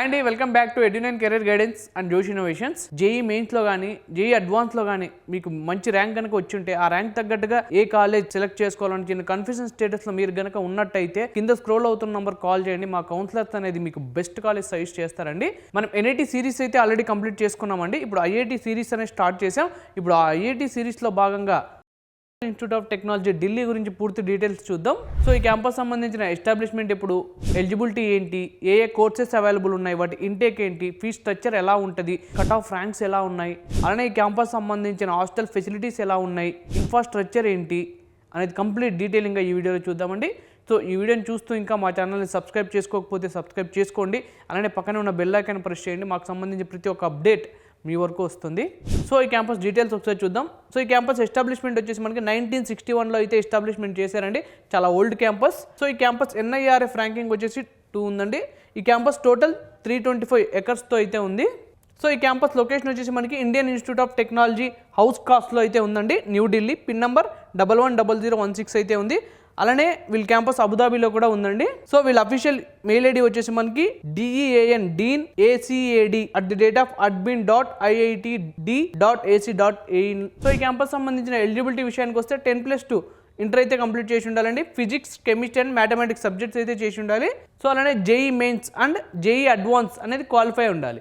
Hi అండి, welcome back to Edunine career guidance and Josh innovations. JEE మెయిన్స్లో కానీ JEE అడ్వాన్స్లో కానీ మీకు మంచి ర్యాంక్ కనుక వచ్చి ఉంటే ఆ ర్యాంక్ తగ్గట్టుగా ఏ కాలేజ్ సెలెక్ట్ చేసుకోవాలని చిన్న కన్ఫ్యూజన్ స్టేటస్లో మీరు కనుక ఉన్నట్టయితే కింద స్క్రోల్ అవుతున్న నంబర్ కాల్ చేయండి. మా కౌన్సిలర్స్ అనేది మీకు బెస్ట్ కాలేజ్ సజెస్ట్ చేస్తారండి. మనం ఎన్ఐటి సిరీస్ అయితే ఆల్రెడీ కంప్లీట్ చేసుకున్నామండి. ఇప్పుడు ఐఐటి సిరీస్ అనేది స్టార్ట్ చేసాం. ఇప్పుడు ఆ ఐఐటి సిరీస్లో భాగంగా ఇన్స్టిట్యూట్ ఆఫ్ టెక్నాలజీ ఢిల్లీ గురించి పూర్తి డీటెయిల్స్ చూద్దాం. సో ఈ క్యాంపస్ సంబంధించిన ఎస్టాబ్లిష్మెంట్ ఎప్పుడు, ఎలిజిబిలిటీ ఏంటి, ఏ కోర్సెస్ అవైలబుల్ ఉన్నాయి, వాటి ఇంటేక్ ఏంటి, ఫీ స్ట్రక్చర్ ఎలా ఉంటుంది, కట్ ఆఫ్ ర్యాంక్స్ ఎలా ఉన్నాయి, అలానే ఈ క్యాంపస్ సంబంధించిన హాస్టల్ ఫెసిలిటీస్ ఎలా ఉన్నాయి, ఇన్ఫ్రాస్ట్రక్చర్ ఏంటి అనేది కంప్లీట్ డీటెయిలింగ్గా ఈ వీడియోలో చూద్దామండి. సో ఈ వీడియోని చూస్తూ ఇంకా మా ఛానల్ని సబ్స్క్రైబ్ చేసుకోకపోతే సబ్స్క్రైబ్ చేసుకోండి. అలానే పక్కనే ఉన్న బెల్ ఐకాన్ ప్రెస్ చేయండి. మాకు సంబంధించి ప్రతి ఒక్క అప్డేట్ మీ వరకు వస్తుంది. సో ఈ క్యాంపస్ డీటెయిల్స్ ఒకసారి చూద్దాం. సో ఈ క్యాంపస్ ఎస్టాబ్లిష్మెంట్ వచ్చేసి మనకి 1961లో అయితే ఎస్టాబ్లిష్మెంట్ చేశారండి. చాలా ఓల్డ్ క్యాంపస్. సో ఈ క్యాంపస్ NIRF ర్యాంకింగ్ వచ్చేసి 2 ఉందండి. ఈ క్యాంపస్ టోటల్ 325 ఎకర్స్తో అయితే ఉంది. సో ఈ క్యాంపస్ లొకేషన్ వచ్చేసి మనకి Indian institute of technology house కాస్ట్లో అయితే ఉందండి, న్యూఢిల్లీ. పిన్ నెంబర్ 110016 అయితే ఉంది. అలానే వీళ్ళ క్యాంపస్ అబుదాబిలో కూడా ఉందండి. సో వీళ్ళ అఫీషియల్ మెయిల్ ఐడి వచ్చేసి మనకి dean@admin.iitd.ac.in. సో ఈ క్యాంపస్ సంబంధించిన ఎలిజిబిలిటీ విషయానికి వస్తే 10+2 ఇంటర్ అయితే కంప్లీట్ చేసి ఉండాలండి. Physics, chemistry and mathematics subjects అయితే చేసి ఉండాలి. సో అలానే JEE mains and JEE advance అనేది క్వాలిఫై ఉండాలి.